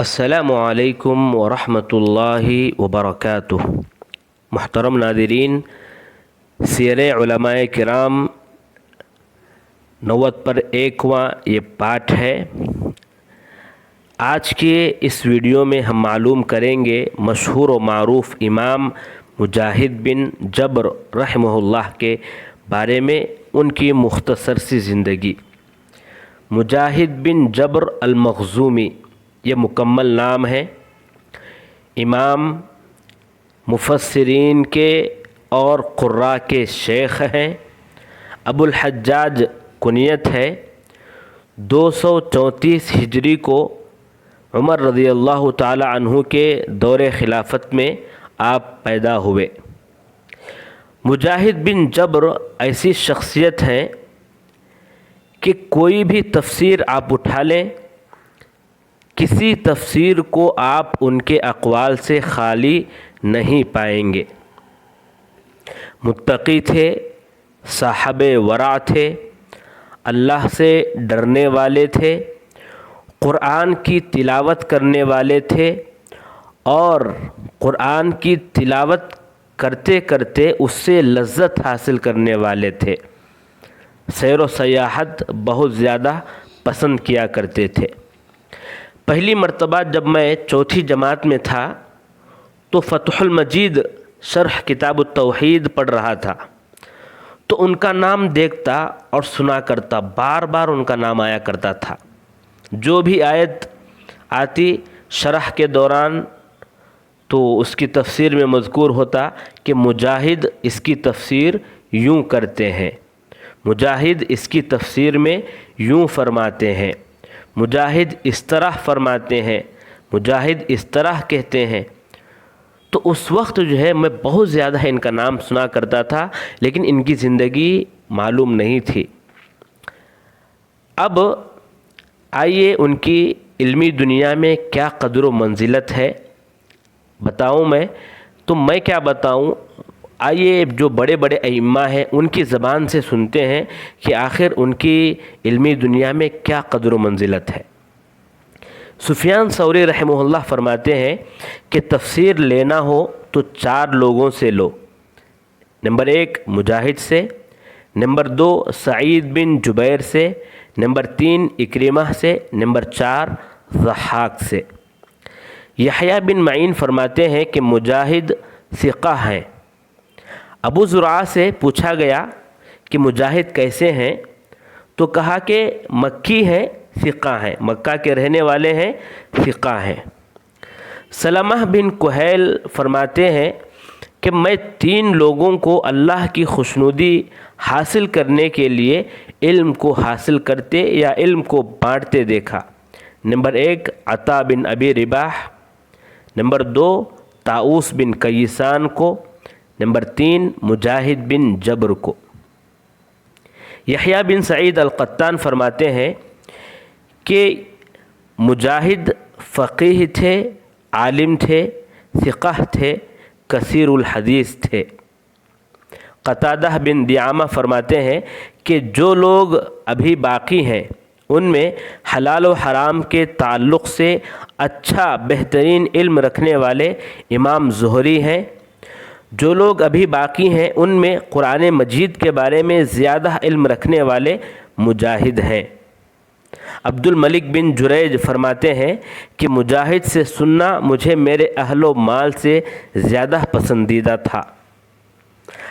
السلام علیکم ورحمۃ اللہ وبرکاتہ۔ محترم ناظرین، سیر علماء کرام 90 پر 1واں یہ پاٹ ہے۔ آج کے اس ویڈیو میں ہم معلوم کریں گے مشہور و معروف امام مجاہد بن جبر رحمہ اللہ کے بارے میں، ان کی مختصر سی زندگی۔ مجاہد بن جبر المخزومی یہ مکمل نام ہے۔ امام، مفسرین کے اور قراء کے شیخ ہیں۔ ابو الحجاج کنیت ہے۔ 234 ہجری کو عمر رضی اللہ تعالی عنہ کے دور خلافت میں آپ پیدا ہوئے۔ مجاہد بن جبر ایسی شخصیت ہیں کہ کوئی بھی تفسیر آپ اٹھا لیں، کسی تفسیر کو آپ ان کے اقوال سے خالی نہیں پائیں گے۔ متقی تھے، صاحب ورع تھے، اللہ سے ڈرنے والے تھے، قرآن کی تلاوت کرنے والے تھے اور قرآن کی تلاوت کرتے کرتے اس سے لذت حاصل کرنے والے تھے۔ سیر و سیاحت بہت زیادہ پسند کیا کرتے تھے۔ پہلی مرتبہ جب میں چوتھی جماعت میں تھا تو فتح المجید شرح کتاب التوحید پڑھ رہا تھا، تو ان کا نام دیکھتا اور سنا کرتا، بار بار ان کا نام آیا کرتا تھا۔ جو بھی آیت آتی شرح کے دوران تو اس کی تفسیر میں مذکور ہوتا کہ مجاہد اس کی تفسیر یوں کرتے ہیں، مجاہد اس کی تفسیر میں یوں فرماتے ہیں، مجاہد اس طرح فرماتے ہیں، مجاہد اس طرح کہتے ہیں۔ تو اس وقت جو ہے میں بہت زیادہ ان کا نام سنا کرتا تھا، لیکن ان کی زندگی معلوم نہیں تھی۔ اب آئیے ان کی علمی دنیا میں کیا قدر و منزلت ہے بتاؤں میں، تو میں کیا بتاؤں، آئیے جو بڑے بڑے ائمہ ہیں ان کی زبان سے سنتے ہیں کہ آخر ان کی علمی دنیا میں کیا قدر و منزلت ہے۔ سفیان ثوری رحمہ اللہ فرماتے ہیں کہ تفسیر لینا ہو تو 4 لوگوں سے لو۔ نمبر 1 مجاہد سے، نمبر 2 سعید بن جبیر سے، نمبر 3 اکرمہ سے، نمبر 4 ضحاک سے۔ یحییٰ بن معین فرماتے ہیں کہ مجاہد ثقہ ہیں۔ ابو زرعہ سے پوچھا گیا کہ مجاہد کیسے ہیں، تو کہا کہ مکی ہیں، ثقہ ہیں، مکہ کے رہنے والے ہیں، ثقہ ہیں۔ سلمہ بن کہیل فرماتے ہیں کہ میں 3 لوگوں کو اللہ کی خوشنودی حاصل کرنے کے لیے علم کو حاصل کرتے یا علم کو بانٹتے دیکھا۔ نمبر 1 عطا بن ابی رباح، نمبر 2 طاؤس بن کیسان کو، نمبر 3 مجاہد بن جبر کو۔ یحییٰ بن سعید القطان فرماتے ہیں کہ مجاہد فقیہ تھے، عالم تھے، ثقہ تھے، کثیر الحدیث تھے۔ قتادہ بن دعامہ فرماتے ہیں کہ جو لوگ ابھی باقی ہیں ان میں حلال و حرام کے تعلق سے اچھا بہترین علم رکھنے والے امام زہری ہیں۔ جو لوگ ابھی باقی ہیں ان میں قرآن مجید کے بارے میں زیادہ علم رکھنے والے مجاہد ہیں۔ عبد الملک بن جریج فرماتے ہیں کہ مجاہد سے سننا مجھے میرے اہل و مال سے زیادہ پسندیدہ تھا۔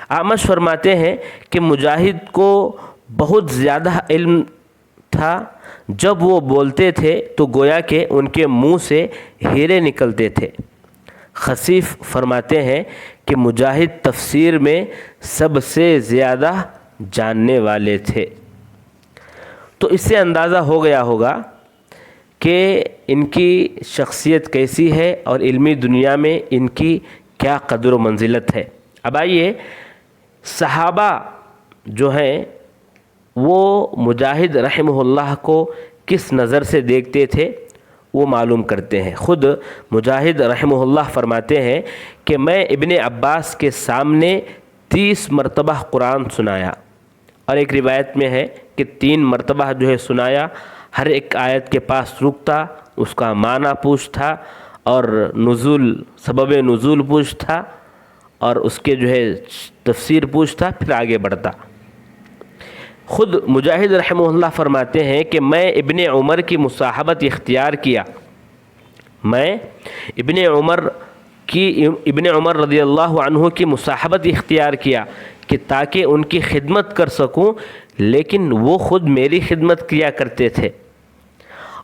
اعمش فرماتے ہیں کہ مجاہد کو بہت زیادہ علم تھا، جب وہ بولتے تھے تو گویا کہ ان کے منہ سے ہیرے نکلتے تھے۔ خصیف فرماتے ہیں کہ مجاہد تفسیر میں سب سے زیادہ جاننے والے تھے۔ تو اس سے اندازہ ہو گیا ہوگا کہ ان کی شخصیت کیسی ہے اور علمی دنیا میں ان کی کیا قدر و منزلت ہے۔ اب آئیے صحابہ جو ہیں وہ مجاہد رحمہ اللہ کو کس نظر سے دیکھتے تھے وہ معلوم کرتے ہیں۔ خود مجاہد رحمہ اللہ فرماتے ہیں کہ میں ابن عباس کے سامنے 30 مرتبہ قرآن سنایا، اور ایک روایت میں ہے کہ 3 مرتبہ جو ہے سنایا، ہر ایک آیت کے پاس رکتا، اس کا معنی پوچھتا اور سبب نزول پوچھتا اور اس کے جو ہے تفسیر پوچھتا، پھر آگے بڑھتا۔ خود مجاہد رحمہ اللہ فرماتے ہیں کہ میں ابن عمر کی مصاحبت اختیار کیا، میں ابن عمر رضی اللہ عنہ کی مصاحبت اختیار کیا کہ تاکہ ان کی خدمت کر سکوں، لیکن وہ خود میری خدمت کیا کرتے تھے۔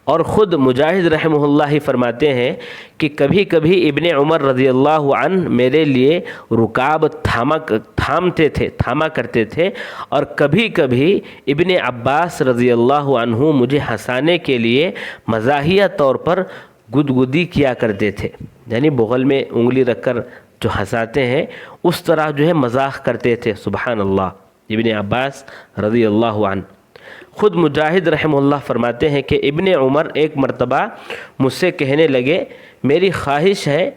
اور خود مجاہد رحمہ اللہ فرماتے ہیں کہ کبھی کبھی ابن عمر رضی اللہ عنہ میرے لیے رکاب تھاما کرتے تھے، اور کبھی کبھی ابن عباس رضی اللہ عنہ مجھے ہنسانے کے لیے مزاحیہ طور پر گدگدی کیا کرتے تھے، یعنی بغل میں انگلی رکھ کر جو ہنساتے ہیں اس طرح جو ہے مزاح کرتے تھے۔ سبحان اللہ، ابن عباس رضی اللہ عنہ۔ خود مجاہد رحمہ اللہ فرماتے ہیں کہ ابن عمر ایک مرتبہ مجھ سے کہنے لگے، میری خواہش ہے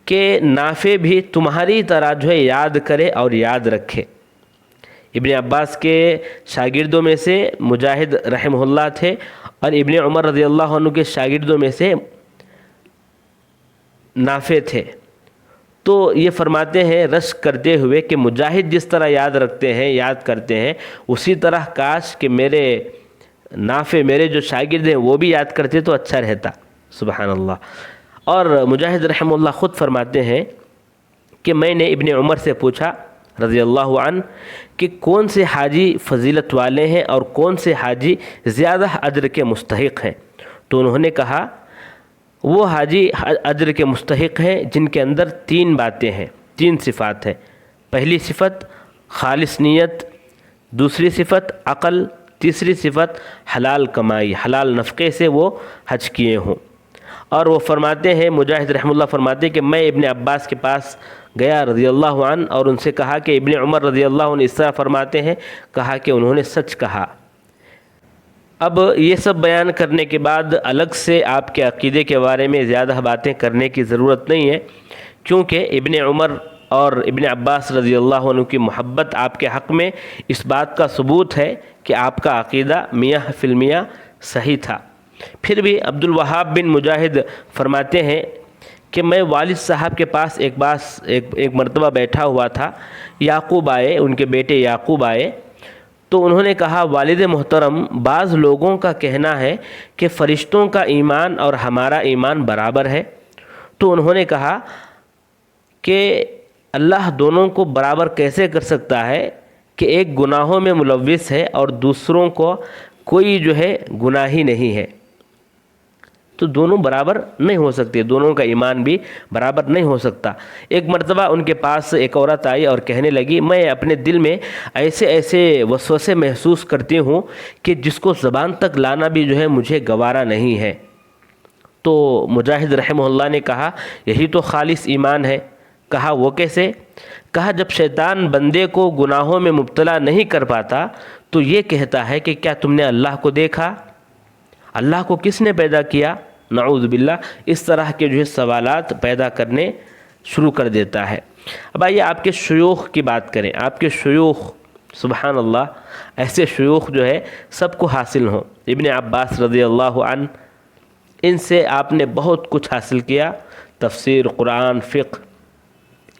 کہ نافع بھی تمہاری طرح جو ہے یاد کرے اور یاد رکھے۔ ابن عباس کے شاگردوں میں سے مجاہد رحمہ اللہ تھے، اور ابن عمر رضی اللہ عنہ کے شاگردوں میں سے نافع تھے۔ تو یہ فرماتے ہیں رشک کرتے ہوئے کہ مجاہد جس طرح یاد رکھتے ہیں، یاد کرتے ہیں، اسی طرح کاش کہ میرے نافع، میرے جو شاگرد ہیں وہ بھی یاد کرتے تو اچھا رہتا۔ سبحان اللہ۔ اور مجاہد رحمہ اللہ خود فرماتے ہیں کہ میں نے ابن عمر سے پوچھا رضی اللہ عنہ کہ کون سے حاجی فضیلت والے ہیں اور کون سے حاجی زیادہ اجر کے مستحق ہیں، تو انہوں نے کہا وہ حاجی اجر کے مستحق ہیں جن کے اندر 3 باتیں ہیں، 3 صفات ہیں۔ پہلی صفت خالص نیت، دوسری صفت عقل، تیسری صفت حلال کمائی، حلال نفقے سے وہ حج کیے ہوں۔ اور وہ فرماتے ہیں، مجاہد رحمہ اللہ فرماتے ہیں کہ میں ابن عباس کے پاس گیا رضی اللہ عنہ اور ان سے کہا کہ ابن عمر رضی اللہ عنہ اس طرح فرماتے ہیں، کہا کہ انہوں نے سچ کہا۔ اب یہ سب بیان کرنے کے بعد الگ سے آپ کے عقیدے کے بارے میں زیادہ باتیں کرنے کی ضرورت نہیں ہے، کیونکہ ابن عمر اور ابن عباس رضی اللہ عنہ کی محبت آپ کے حق میں اس بات کا ثبوت ہے کہ آپ کا عقیدہ میاں فی المیاں صحیح تھا۔ پھر بھی عبد الوہاب بن مجاہد فرماتے ہیں کہ میں والد صاحب کے پاس ایک مرتبہ بیٹھا ہوا تھا، یعقوب آئے، ان کے بیٹے یعقوب آئے، تو انہوں نے کہا والد محترم، بعض لوگوں کا کہنا ہے کہ فرشتوں کا ایمان اور ہمارا ایمان برابر ہے، تو انہوں نے کہا کہ اللہ دونوں کو برابر کیسے کر سکتا ہے کہ ایک گناہوں میں ملوث ہے اور دوسروں کو کوئی جو ہے گناہ ہی نہیں ہے، تو دونوں برابر نہیں ہو سکتے، دونوں کا ایمان بھی برابر نہیں ہو سکتا۔ ایک مرتبہ ان کے پاس ایک عورت آئی اور کہنے لگی، میں اپنے دل میں ایسے وسوسے محسوس کرتی ہوں کہ جس کو زبان تک لانا بھی جو ہے مجھے گوارا نہیں ہے۔ تو مجاہد رحمہ اللہ نے کہا یہی تو خالص ایمان ہے۔ کہا وہ کیسے؟ کہا جب شیطان بندے کو گناہوں میں مبتلا نہیں کر پاتا تو یہ کہتا ہے کہ کیا تم نے اللہ کو دیکھا؟ اللہ کو کس نے پیدا کیا؟ نعوذ باللہ، اس طرح کے جو ہے سوالات پیدا کرنے شروع کر دیتا ہے۔ اب آئیے آپ کے شیوخ کی بات کریں۔ آپ کے شیوخ، سبحان اللہ، ایسے شیوخ جو ہے سب کو حاصل ہوں۔ ابن عباس رضی اللہ عنہ، ان سے آپ نے بہت کچھ حاصل کیا، تفسیر، قرآن، فقہ،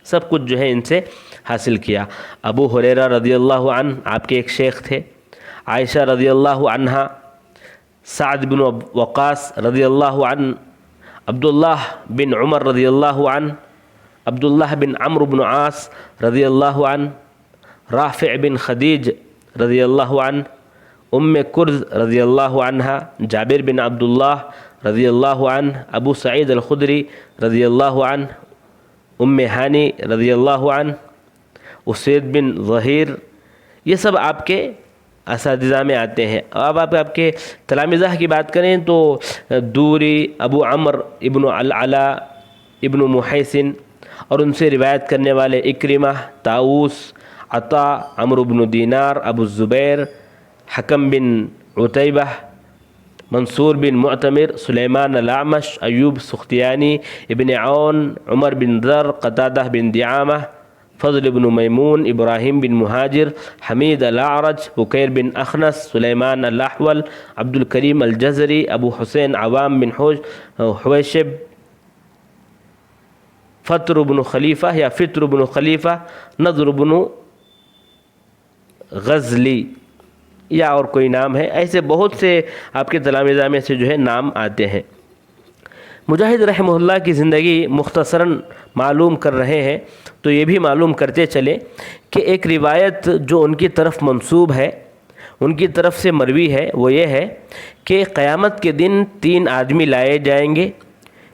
سب کچھ جو ہے ان سے حاصل کیا۔ ابو ہریرہ رضی اللہ عنہ آپ کے ایک شیخ تھے، عائشہ رضی اللہ عنہا، سعد بن وقاص رضی اللہ عنہ، عبداللہ بن عمر رضی اللہ عنہ، عبداللہ بن عمرو بن عاص رضی اللہ عنہ، رافع بن خدیج رضی اللہ عنہ، ام کرز رضی اللہ عنہا، جابر بن عبداللہ رضی اللہ عنہ، ابو سعید الخدری رضی اللہ عنہ، ام ہانی رضی اللہ عنہ، اسید بن ظہیر، یہ سب آپ کے اساتذہ میں آتے ہیں۔ اب آپ کے تلامذہ کی بات کریں تو دوری، ابو عمر ابن العلا ابن محیسن، اور ان سے روایت کرنے والے اکرمہ، طاؤوس، عطا، عمرو بن دینار، ابو الزبیر، حکم بن عتیبہ، منصور بن معتمر، سلیمان الاعمش، ایوب سختیانی، ابن عون، عمر بن ذر، قتادہ بن دعامہ، فضل بن میمون، ابراہیم بن مہاجر، حمید الاعرج، بکیر بن اخنس، سلیمان الاحول، عبد الکریم الجزری، ابو حسین عوام بن حویشب، فطر بن خلیفہ یا فطر بن خلیفہ، نضر بن غزلی یا اور کوئی نام ہے. ایسے بہت سے آپ کے تلامذہ میں سے جو ہے نام آتے ہیں. مجاہد رحمہ اللہ کی زندگی مختصراً معلوم کر رہے ہیں تو یہ بھی معلوم کرتے چلے کہ ایک روایت جو ان کی طرف منسوب ہے، ان کی طرف سے مروی ہے، وہ یہ ہے کہ قیامت کے دن 3 آدمی لائے جائیں گے.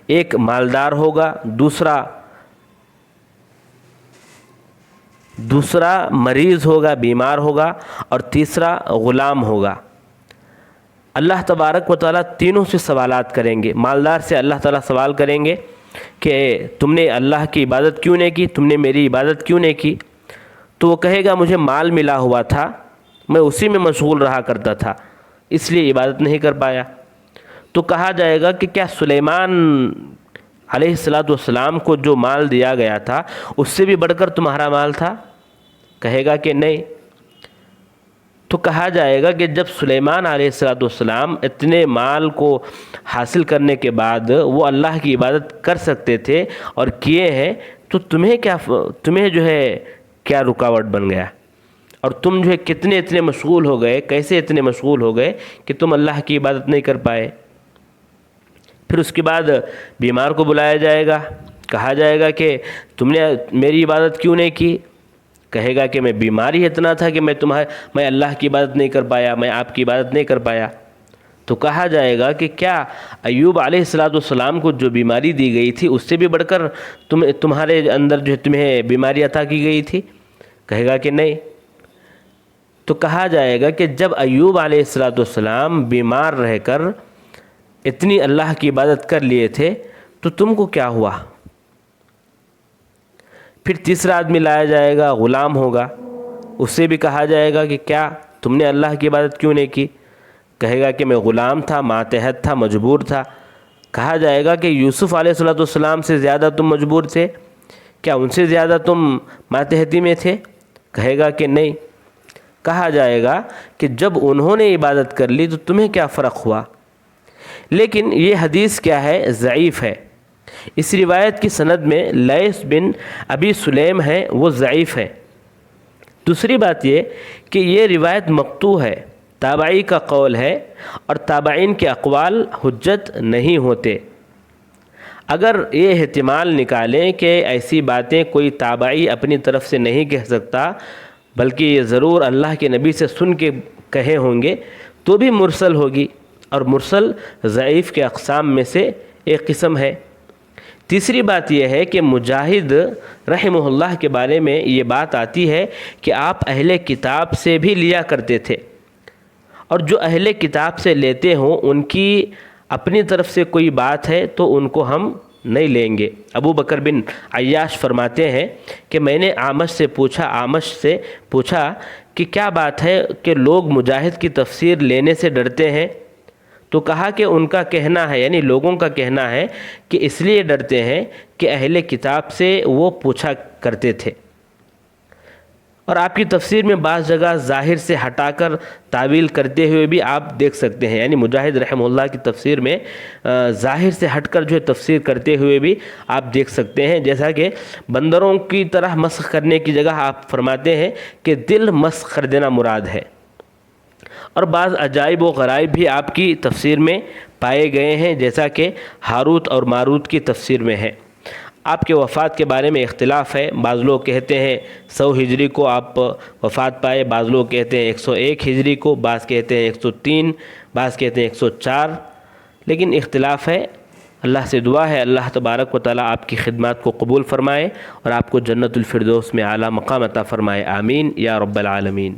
ایک مالدار ہوگا، دوسرا مریض ہوگا، بیمار ہوگا، اور تیسرا غلام ہوگا. اللہ تبارک و تعالیٰ تینوں سے سوالات کریں گے. مالدار سے اللہ تعالیٰ سوال کریں گے کہ تم نے اللہ کی عبادت کیوں نہیں کی، تم نے میری عبادت کیوں نہیں کی؟ تو وہ کہے گا مجھے مال ملا ہوا تھا، میں اسی میں مشغول رہا کرتا تھا، اس لیے عبادت نہیں کر پایا. تو کہا جائے گا کہ کیا سلیمان علیہ السلام کو جو مال دیا گیا تھا اس سے بھی بڑھ کر تمہارا مال تھا؟ کہے گا کہ نہیں. تو کہا جائے گا کہ جب سلیمان علیہ السلام اتنے مال کو حاصل کرنے کے بعد وہ اللہ کی عبادت کر سکتے تھے اور کیے ہیں، تو تمہیں جو ہے کیا رکاوٹ بن گیا؟ اور تم جو ہے اتنے مشغول ہو گئے، کیسے اتنے مشغول ہو گئے کہ تم اللہ کی عبادت نہیں کر پائے؟ پھر اس کے بعد بیمار کو بلایا جائے گا، کہا جائے گا کہ تم نے میری عبادت کیوں نہیں کی؟ کہے گا کہ میں بیمار ہی اتنا تھا کہ میں اللہ کی عبادت نہیں کر پایا، میں آپ کی عبادت نہیں کر پایا. تو کہا جائے گا کہ کیا ایوب علیہ السلام کو جو بیماری دی گئی تھی اس سے بھی بڑھ کر تمہارے اندر جو تمہیں بیماری عطا کی گئی تھی؟ کہے گا کہ نہیں. تو کہا جائے گا کہ جب ایوب علیہ السلام بیمار رہ کر اتنی اللہ کی عبادت کر لیے تھے تو تم کو کیا ہوا؟ پھر تیسرا آدمی لایا جائے گا، غلام ہوگا، اس سے بھی کہا جائے گا کہ کیا تم نے اللہ کی عبادت کیوں نہیں کی؟ کہے گا کہ میں غلام تھا، ماتحت تھا، مجبور تھا. کہا جائے گا کہ یوسف علیہ السلام سے زیادہ تم مجبور تھے، کیا ان سے زیادہ تم ماتحتی میں تھے؟ کہے گا کہ نہیں. کہا جائے گا کہ جب انہوں نے عبادت کر لی تو تمہیں کیا فرق ہوا؟ لیکن یہ حدیث کیا ہے؟ ضعیف ہے. اس روایت کی سند میں لیث بن ابی سلیم ہے، وہ ضعیف ہے. دوسری بات یہ کہ یہ روایت مقطوع ہے، تابعی کا قول ہے، اور تابعین کے اقوال حجت نہیں ہوتے. اگر یہ احتمال نکالیں کہ ایسی باتیں کوئی تابعی اپنی طرف سے نہیں کہہ سکتا بلکہ یہ ضرور اللہ کے نبی سے سن کے کہے ہوں گے، تو بھی مرسل ہوگی، اور مرسل ضعیف کے اقسام میں سے ایک قسم ہے. تیسری بات یہ ہے کہ مجاہد رحمہ اللہ کے بارے میں یہ بات آتی ہے کہ آپ اہل کتاب سے بھی لیا کرتے تھے، اور جو اہل کتاب سے لیتے ہوں ان کی اپنی طرف سے کوئی بات ہے تو ان کو ہم نہیں لیں گے. ابو بکر بن عیاش فرماتے ہیں کہ میں نے اعمش سے پوچھا کہ کیا بات ہے کہ لوگ مجاہد کی تفسیر لینے سے ڈرتے ہیں؟ تو کہا کہ ان کا کہنا ہے، یعنی لوگوں کا کہنا ہے کہ اس لیے ڈرتے ہیں کہ اہل کتاب سے وہ پوچھا کرتے تھے. اور آپ کی تفسیر میں بعض جگہ ظاہر سے ہٹا کر تعویل کرتے ہوئے بھی آپ دیکھ سکتے ہیں، یعنی مجاہد رحمہ اللہ کی تفسیر میں ظاہر سے ہٹ کر جو ہے تفسیر کرتے ہوئے بھی آپ دیکھ سکتے ہیں. جیسا کہ بندروں کی طرح مسخ کرنے کی جگہ آپ فرماتے ہیں کہ دل مسخ کر دینا مراد ہے. اور بعض عجائب و غرائب بھی آپ کی تفسیر میں پائے گئے ہیں، جیسا کہ ہاروت اور ماروت کی تفسیر میں ہے. آپ کے وفات کے بارے میں اختلاف ہے. بعض لوگ کہتے ہیں 100 ہجری کو آپ وفات پائے، بعض لوگ کہتے ہیں 101 ہجری کو، بعض کہتے ہیں 103، بعض کہتے ہیں 104، لیکن اختلاف ہے. اللہ سے دعا ہے اللہ تبارک و تعالیٰ آپ کی خدمات کو قبول فرمائے اور آپ کو جنت الفردوس میں اعلیٰ مقام عطا فرمائے. آمین یا رب العالمین.